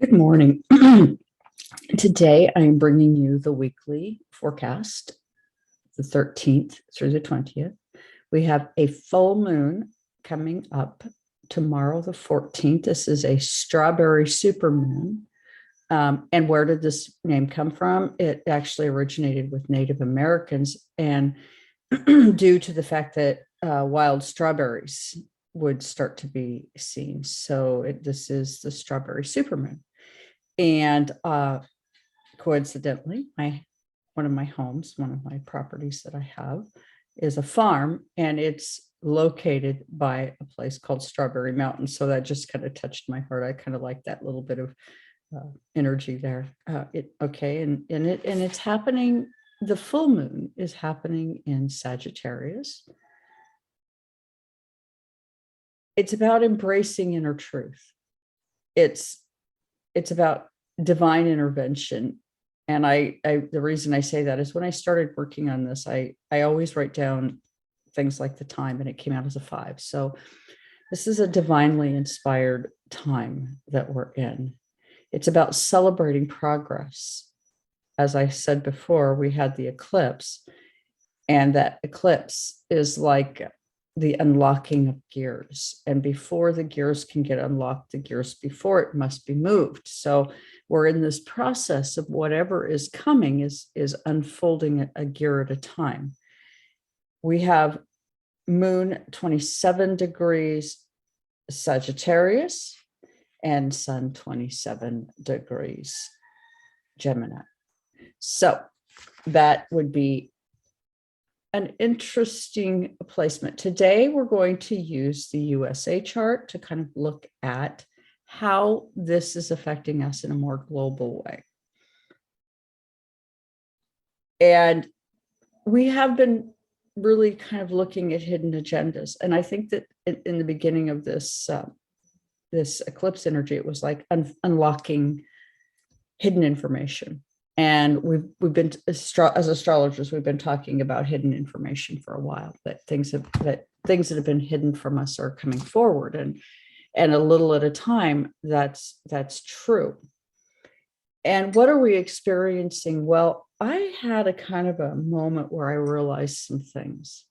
Good morning. Today I am bringing you the weekly forecast, the 13th through the 20th. We have a full moon coming up tomorrow, the 14th. This is a strawberry supermoon. And where did this name come from? It actually originated with Native Americans, and due to the fact that wild strawberries would start to be seen. So this is the strawberry supermoon. And coincidentally, one of my homes, one of my properties that I have is a farm, and it's located by a place called Strawberry Mountain. So that just kind of touched my heart. I kind of like that little bit of energy there. And it's happening. The full moon is happening in Sagittarius. It's about embracing inner truth. It's about divine intervention. And the reason I say that is when I started working on this, I always write down things like the time, and it came out as a 5. So this is a divinely inspired time that we're in. It's about celebrating progress. As I said before, we had the eclipse, and that eclipse is like the unlocking of gears. And before the gears can get unlocked, the gears before it must be moved. So we're in this process of whatever is coming is unfolding a gear at a time. We have moon 27 degrees Sagittarius and sun 27 degrees Gemini. So that would be an interesting placement. Today, we're going to use the USA chart to kind of look at how this is affecting us in a more global way. And we have been really kind of looking at hidden agendas. And I think that in the beginning of this, this eclipse energy, it was like unlocking hidden information. And we've been, as astrologers, we've been talking about hidden information for a while, that things that have been hidden from us are coming forward, and a little at a time. That's true. And what are we experiencing? Well, I had a kind of a moment where I realized some things.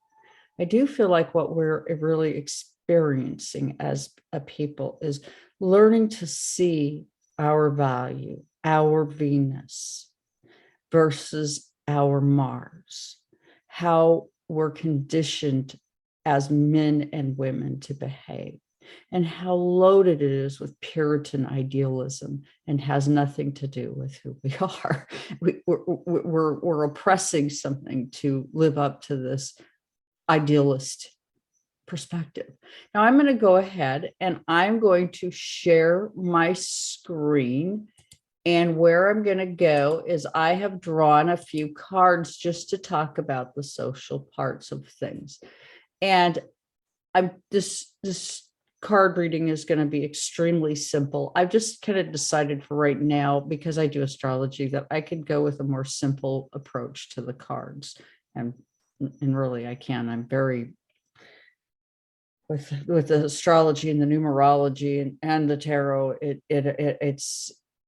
I do feel like what we're really experiencing as a people is learning to see our value, our Venus versus our Mars, how we're conditioned as men and women to behave, and how loaded it is with Puritan idealism and has nothing to do with who we are. We're oppressing something to live up to this idealist perspective. Now I'm going to go ahead and I'm going to share my screen. And where I'm going to go is I have drawn a few cards just to talk about the social parts of things. And this card reading is going to be extremely simple. I've just kind of decided for right now, because I do astrology, that I could go with a more simple approach to the cards. And really I can. I'm very with the astrology and the numerology and the tarot,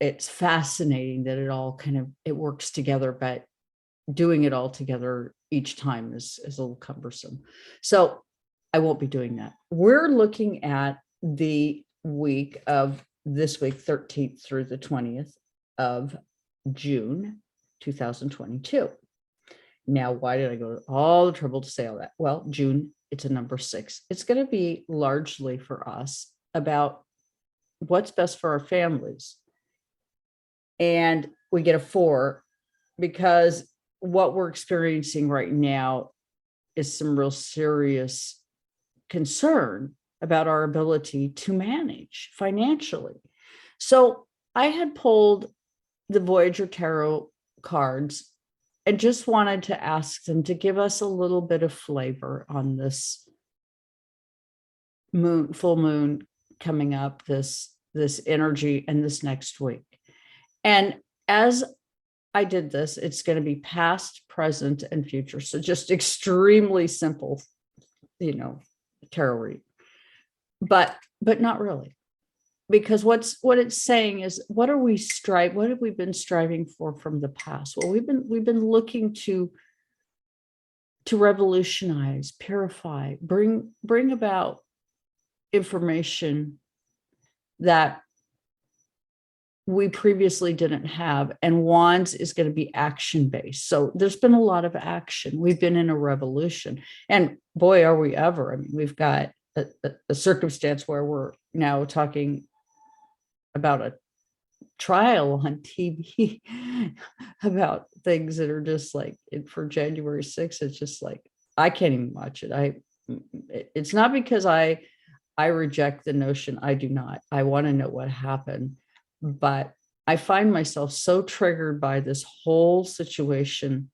it's fascinating that it works together, but doing it all together each time is a little cumbersome. So I won't be doing that. We're looking at the week of this week, 13th through the 20th of June, 2022. Now, why did I go to all the trouble to say all that? Well, June, it's a number 6. It's going to be largely for us about what's best for our families. And we get a 4 because what we're experiencing right now is some real serious concern about our ability to manage financially. So I had pulled the Voyager Tarot cards and just wanted to ask them to give us a little bit of flavor on this full moon coming up, this energy, and this next week. And as I did this, it's going to be past, present, and future. So just extremely simple, tarot read, but not really. because what it's saying is, what have we been striving for from the past? Well, we've been looking to revolutionize, purify, bring about information that we previously didn't have. And Wands is going to be action based. So there's been a lot of action. We've been in a revolution, and boy, are we ever. I mean, we've got a circumstance where we're now talking about a trial on TV about things that are just like, for January 6th, it's just like, I can't even watch it. It's not because I reject the notion. I do not. I want to know what happened. But I find myself so triggered by this whole situation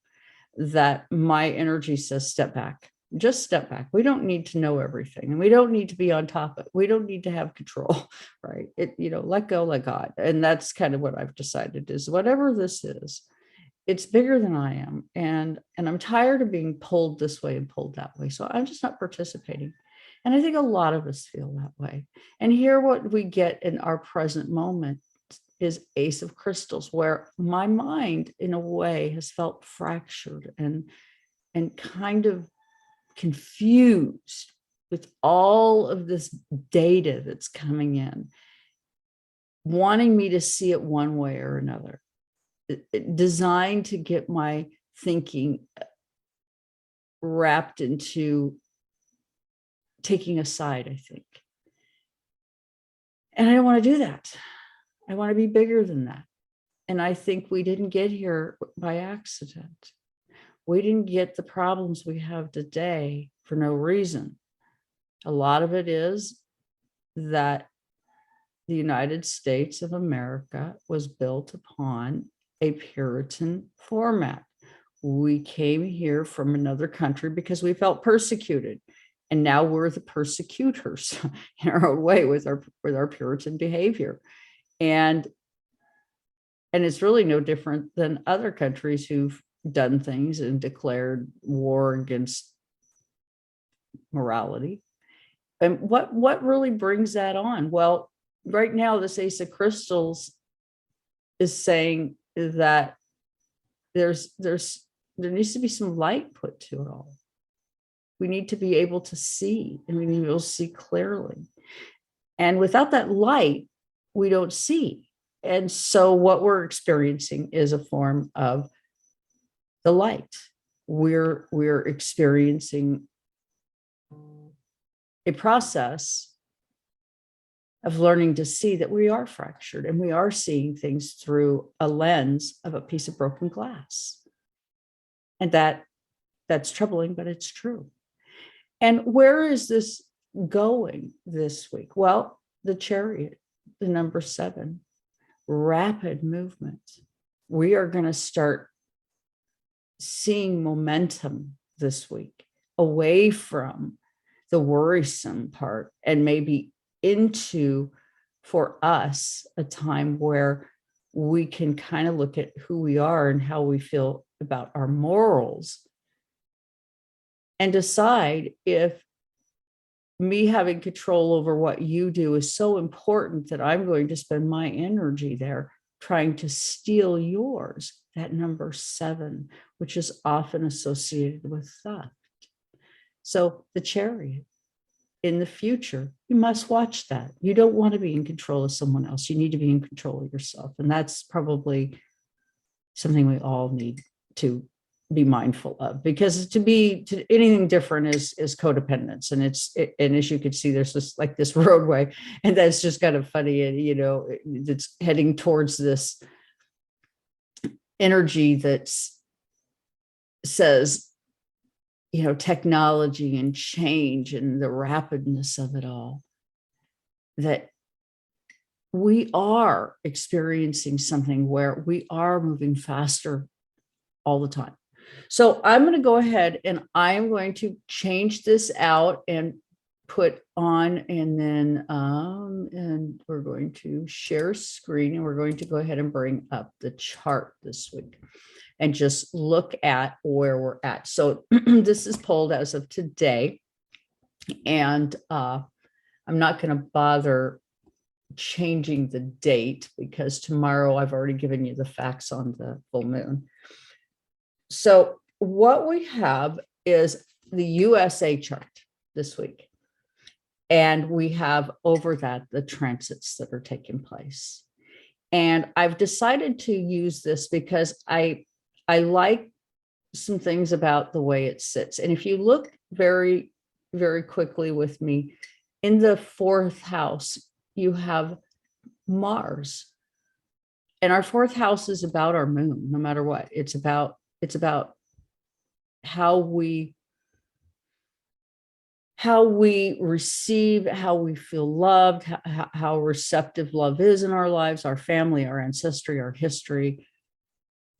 that my energy says, step back, just step back. We don't need to know everything, and we don't need to be on top of it. We don't need to have control, right? Let go, let God. And that's kind of what I've decided is, whatever this is, it's bigger than I am. And I'm tired of being pulled this way and pulled that way. So I'm just not participating. And I think a lot of us feel that way. And here, what we get in our present moment is Ace of Crystals, where my mind, in a way, has felt fractured and kind of confused with all of this data that's coming in, wanting me to see it one way or another, designed to get my thinking wrapped into taking a side, I think. And I don't want to do that. I want to be bigger than that. And I think we didn't get here by accident. We didn't get the problems we have today for no reason. A lot of it is that the United States of America was built upon a Puritan format. We came here from another country because we felt persecuted. And now we're the persecutors in our own way with our Puritan behavior. And it's really no different than other countries who've done things and declared war against morality. And what really brings that on? Well, right now, this Ace of Crystals is saying that there needs to be some light put to it all. We need to be able to see, and we need to be able to see clearly. And without that light, we don't see. And so what we're experiencing is a form of the light. We're experiencing a process of learning to see that we are fractured, and we are seeing things through a lens of a piece of broken glass. And that's troubling, but it's true. And where is this going this week? Well, the Chariot, the number 7, rapid movement. We are going to start seeing momentum this week away from the worrisome part, and maybe into, for us, a time where we can kind of look at who we are and how we feel about our morals, and decide if me having control over what you do is so important that I'm going to spend my energy there trying to steal yours. That number 7, which is often associated with theft. So the Chariot, in the future, you must watch that. You don't want to be in control of someone else. You need to be in control of yourself. And that's probably something we all need to be mindful of, because to anything different is codependence. And and as you can see, there's this roadway, and that's just kind of funny. And, it's heading towards this energy that says, technology and change and the rapidness of it all, that we are experiencing something where we are moving faster all the time. So I'm going to go ahead and I'm going to change this out and put on, and then and we're going to share screen, and we're going to go ahead and bring up the chart this week and just look at where we're at. So this is pulled as of today, and I'm not going to bother changing the date because tomorrow I've already given you the facts on the full moon. So what we have is the USA chart this week. And we have over that the transits that are taking place. And I've decided to use this because I like some things about the way it sits. And if you look very, very quickly with me, in the fourth house, you have Mars. And our fourth house is about our moon, no matter what. It's about how we receive, how we feel loved, how receptive love is in our lives, our family, our ancestry, our history,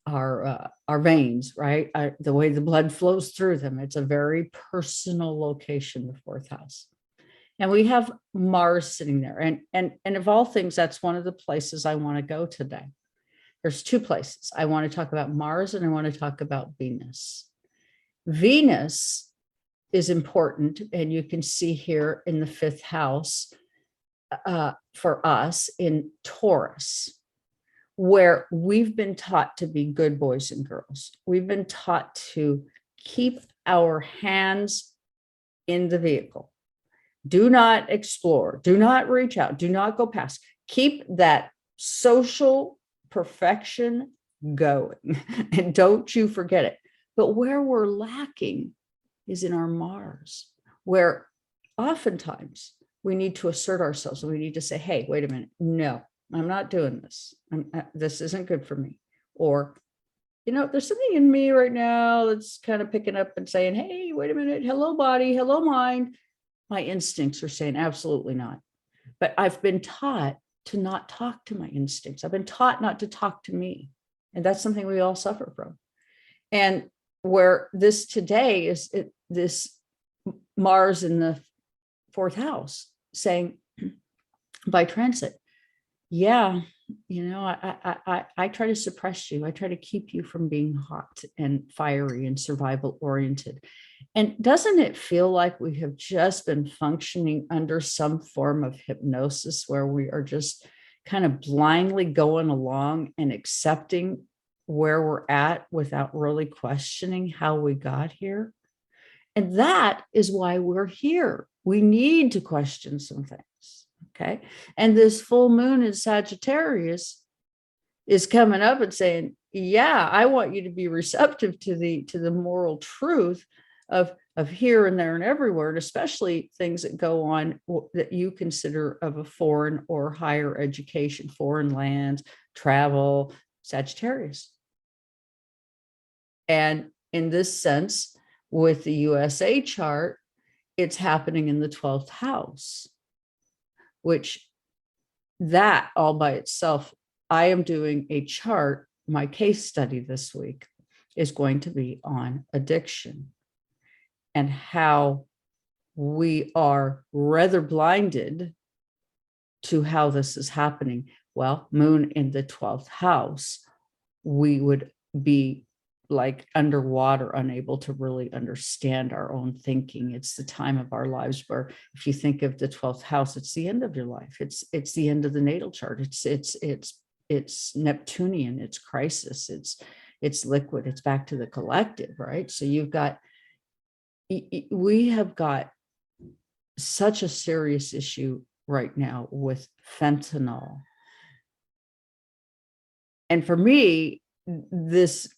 our veins, right? The way the blood flows through them. It's a very personal location, the fourth house. And we have Mars sitting there. And of all things, that's one of the places I want to go today. There's two places. I want to talk about Mars and I want to talk about Venus. Venus is important, and you can see here in the fifth house for us in Taurus, where we've been taught to be good boys and girls. We've been taught to keep our hands in the vehicle. Do not explore, do not reach out, do not go past. Keep that social perfection going, and don't you forget it. But where we're lacking is in our Mars, where oftentimes we need to assert ourselves and we need to say, hey, wait a minute, no, I'm not doing this. This isn't good for me. Or, there's something in me right now that's kind of picking up and saying, hey, wait a minute, hello body, hello mind. My instincts are saying absolutely not. But I've been taught to not talk to my instincts. I've been taught not to talk to me. And that's something we all suffer from. And where this today is this Mars in the fourth house saying by transit, yeah, I try to suppress you. I try to keep you from being hot and fiery and survival oriented. And doesn't it feel like we have just been functioning under some form of hypnosis where we are just kind of blindly going along and accepting where we're at without really questioning how we got here? And that is why we're here. We need to question some things, okay? And this full moon in Sagittarius is coming up and saying, yeah, I want you to be receptive to the moral truth of here and there and everywhere, and especially things that go on that you consider of a foreign or higher education, foreign lands, travel, Sagittarius. And in this sense, with the USA chart, it's happening in the 12th house, which that all by itself, I am doing a chart. My case study this week is going to be on addiction and how we are rather blinded to how this is happening. Well, moon in the 12th house, we would be like underwater, unable to really understand our own thinking. It's the time of our lives where, if you think of the 12th house, it's the end of your life. It's the end of the natal chart. It's Neptunian, it's crisis, it's liquid, it's back to the collective, right? So we have got such a serious issue right now with fentanyl. And for me, this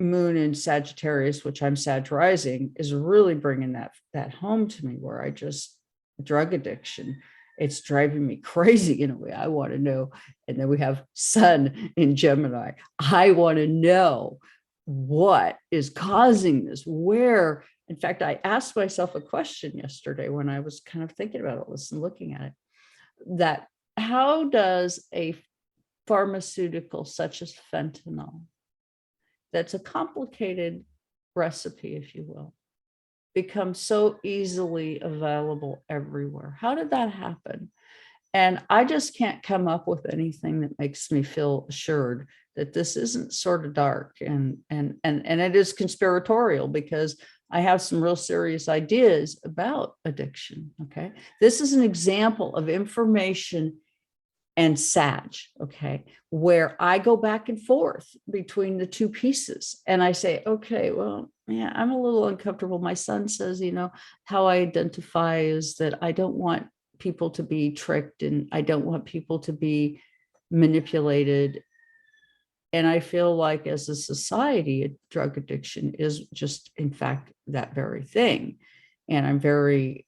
moon in Sagittarius, which I'm Sag rising, is really bringing that home to me, where drug addiction, it's driving me crazy in a way. I want to know. And then we have Sun in Gemini. I want to know what is causing this, where. In fact, I asked myself a question yesterday when I was kind of thinking about all this and looking at it, that how does a pharmaceutical such as fentanyl, that's a complicated recipe, if you will, become so easily available everywhere? How did that happen? And I just can't come up with anything that makes me feel assured that this isn't sort of dark and it is conspiratorial, because I have some real serious ideas about addiction. Okay. This is an example of information and Sag, okay, where I go back and forth between the two pieces. And I say, okay, well, yeah, I'm a little uncomfortable. My son says, how I identify is that I don't want people to be tricked and I don't want people to be manipulated. And I feel like as a society, drug addiction is just, in fact, that very thing. And I'm very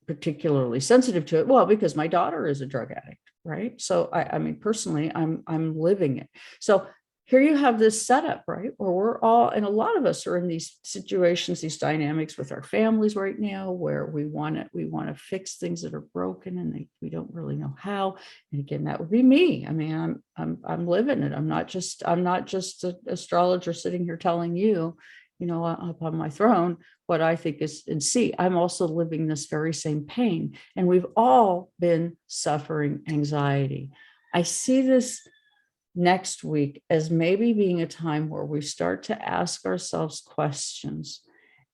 particularly sensitive to it. Well, because my daughter is a drug addict, right? So I mean, personally, I'm living it. So here you have this setup, right? Where we're all, and a lot of us are in these situations, these dynamics with our families right now, where we want to fix things that are broken and we don't really know how. And again, that would be me. I mean, I'm living it. I'm not just an astrologer sitting here telling you, up on my throne, what I think is, and see, I'm also living this very same pain. And we've all been suffering anxiety. I see this next week as maybe being a time where we start to ask ourselves questions,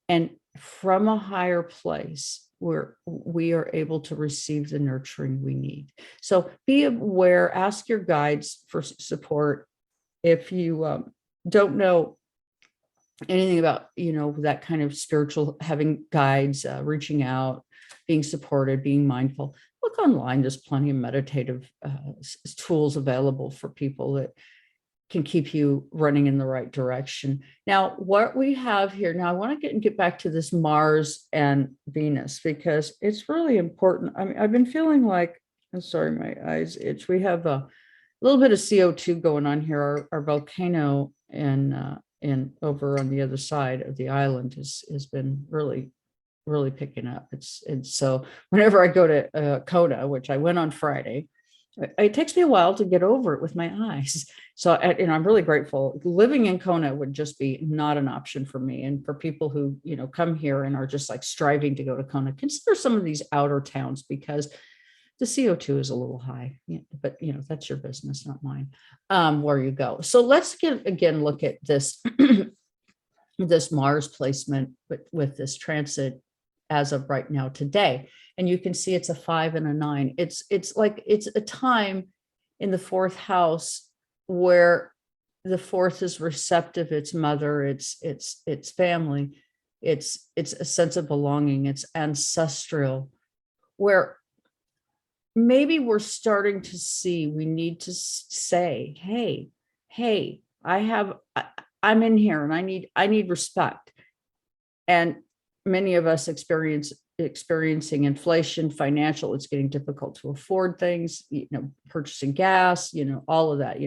and from a higher place where we are able to receive the nurturing we need. So be aware, ask your guides for support. If you don't know anything about, that kind of spiritual, having guides, reaching out, being supported, being mindful, look online. There's plenty of meditative tools available for people that can keep you running in the right direction. Now, what we have here, now I want to get back to this Mars and Venus, because it's really important. I mean, I've been feeling like, I'm sorry, my eyes itch. We have a little bit of CO2 going on here. Our volcano and over on the other side of the island has been really picking up. And so whenever I go to Kona, which I went on Friday, it takes me a while to get over it with my eyes. So, I'm really grateful. Living in Kona would just be not an option for me. And for people who, come here and are just like striving to go to Kona, consider some of these outer towns, because the CO2 is a little high, but that's your business, not mine, where you go. So let's look at this, this Mars placement with this transit as of right now today. And you can see it's a 5 and a 9. It's a time in the fourth house where the fourth is receptive. It's mother, it's family, it's a sense of belonging, it's ancestral, where maybe we're starting to see we need to say, hey, I'm in here and I need respect. And many of us experiencing inflation, financial, it's getting difficult to afford things, purchasing gas, all of that,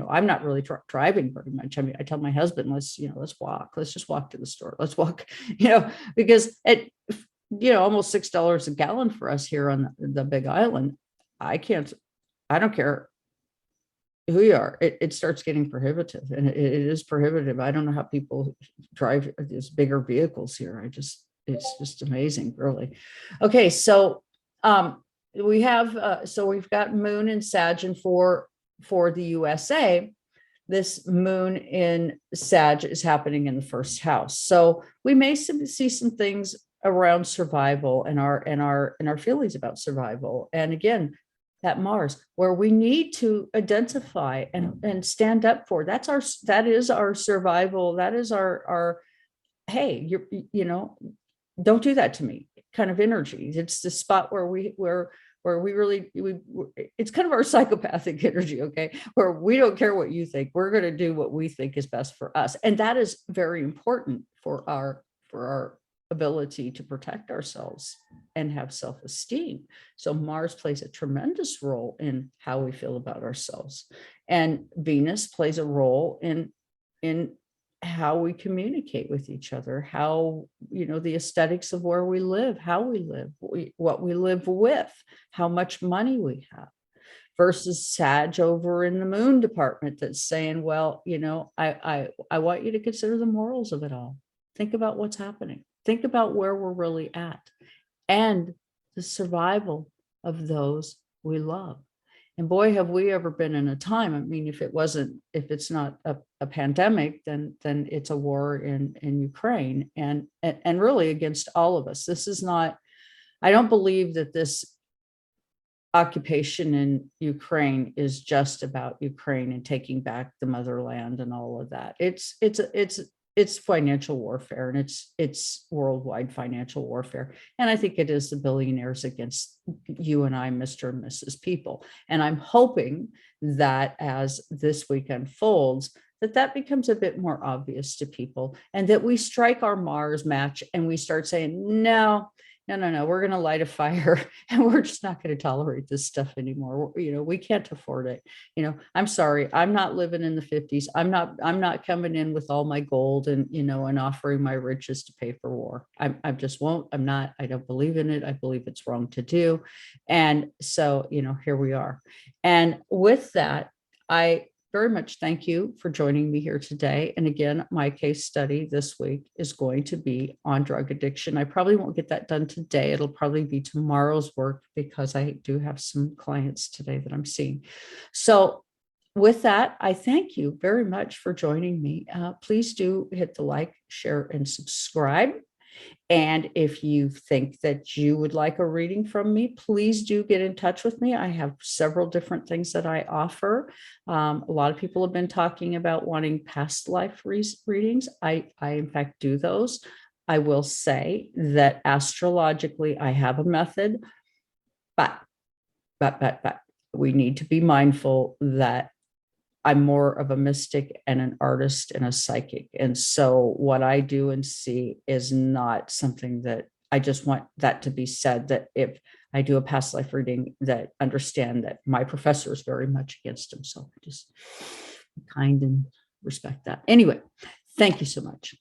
I'm not really driving very much. I mean, I tell my husband, let's walk, let's just walk to the store. Let's walk, because at, almost $6 a gallon for us here on the Big Island. I don't care who you are. It starts getting prohibitive, and it is prohibitive. I don't know how people drive these bigger vehicles here. It's just amazing, really. Okay. So, we've got Moon and Sag, and for the USA, this Moon in Sag is happening in the first house. So we may see some things around survival and our feelings about survival. And again, that Mars, where we need to identify and stand up for, that is our survival. That is our hey, don't do that to me kind of energy. It's the spot where we really, it's kind of our psychopathic energy, okay, where we don't care what you think. We're going to do what we think is best for us. And that is very important for our ability to protect ourselves and have self-esteem. So Mars plays a tremendous role in how we feel about ourselves. And Venus plays a role in how we communicate with each other, how, the aesthetics of where we live, how we live, what we live with, how much money we have, versus Sag over in the Moon department that's saying, well, I want you to consider the morals of it all. Think about what's happening. Think about where we're really at and the survival of those we love. And boy, have we ever been in a time. I mean, if it's not a pandemic, then it's a war in Ukraine and really against all of us. This is not, I don't believe that this occupation in Ukraine is just about Ukraine and taking back the motherland and all of that. It's financial warfare, and it's worldwide financial warfare. And I think it is the billionaires against you and I, Mr. and Mrs. People. And I'm hoping that as this week unfolds, that becomes a bit more obvious to people, and that we strike our Mars match and we start saying, no, we're going to light a fire and we're just not going to tolerate this stuff anymore. We can't afford it. I'm sorry. I'm not living in the 50s. I'm not coming in with all my gold and, and offering my riches to pay for war. I just won't. I don't believe in it. I believe it's wrong to do. And so, here we are. And with that, I very much thank you for joining me here today. And again, my case study this week is going to be on drug addiction. I probably won't get that done today. It'll probably be tomorrow's work, because I do have some clients today that I'm seeing. So with that, I thank you very much for joining me. Please do hit the like, share, and subscribe. And if you think that you would like a reading from me, please do get in touch with me. I have several different things that I offer. A lot of people have been talking about wanting past life readings. I in fact do those. I will say that astrologically, I have a method, but we need to be mindful that I'm more of a mystic and an artist and a psychic. And so what I do and see is not something that I just want that to be said, that if I do a past life reading, that understand that my professor is very much against them. So I just kind and respect that. Anyway, thank you so much.